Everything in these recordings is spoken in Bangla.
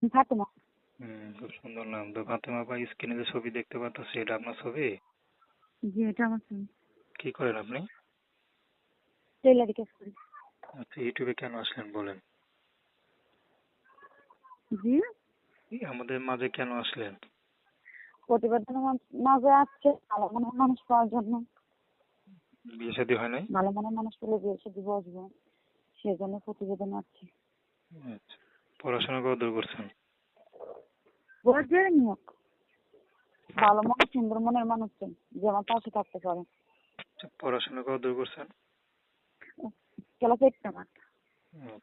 ফাতেমা। খুব সুন্দর নাম তো। ফাতেমা আপা, স্ক্রিনে যে ছবি দেখতে পাচ্ছি এটা আপনার ছবি? জি, এটা আমার ছবি। কি করেন আপনি? টেলারি কাজ করি। আচ্ছা, ইউটিউবে কেন আসলেন বলেন? জি, আমাদের মাঝে কেন আসলেন? প্রতিবেদনের মাঝে আসছে ভালো মনের মানুষ পাওয়ার জন্য। বিয়ে শাদী হয় নাই? ভালো মনের মানুষ পেলে বিয়ে সাথে বসবো, সেজন্য প্রতিবেদন আসছে। আচ্ছা, পড়াশোনা কতদূর করছেন? বসবে নিয়োগ ভালো মনে সুন্দর মনের মানুষ চাই, যে আমার পাশে থাকতে পারে। আচ্ছা, পড়াশোনা কতদূর করছেন? ক্লাস 8 আমার।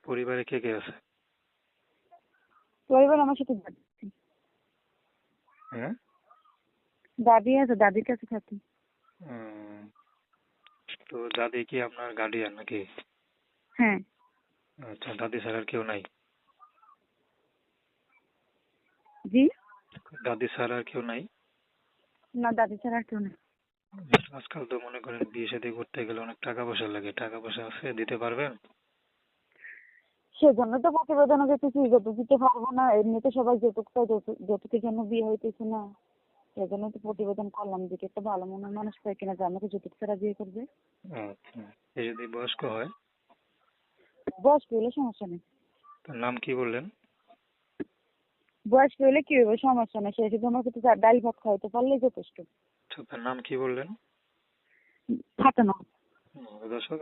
পরিবারে কে কে আছে? পরিবার আমার সাথে দাদি। হ্যাঁ। দাদি আছে, দাদির কাছে থাকি। উম, তো দাদি কি আপনার গার্ডিয়ান নাকি? হ্যাঁ। আচ্ছা, দাদি ছাড়া আর কেউ নাই? জি, দাদি ছাড়া আর কেউ নাই? না দাদি ছাড়া আর কেউ নেই। আজকাল তো মনে করেন বিয়ে শাদী করতে গেলে অনেক টাকা পয়সা লাগে, টাকা পয়সা আছে, দিতে পারবেন? সেজন্য তো প্রতিবেদনে যেতেছি, যৌতুক দিতে পারবো না, এমনিতে সবাই যৌতুক চাই, যৌতুকের জন্য বিয়ে হইতেছে না। সেজন্য তো প্রতিবেদন করলাম যে একটা ভালো মনের মানুষ পাই কিনা যে আমাকে যৌতুক ছাড়া বিয়ে করবে। আচ্ছা, সে যদি বয়স্ক হয়? বয়স পেলে সমস্যা নেই। তার নাম কি বললেন? বয়স পেলে কি হবে, সমস্যা নেই, সে শুধু আমাকে তো ডাল ভাত খাওয়াইতে পারলেই যথেষ্ট। আচ্ছা, তার নাম কি বললেন? থাকে না। দর্শক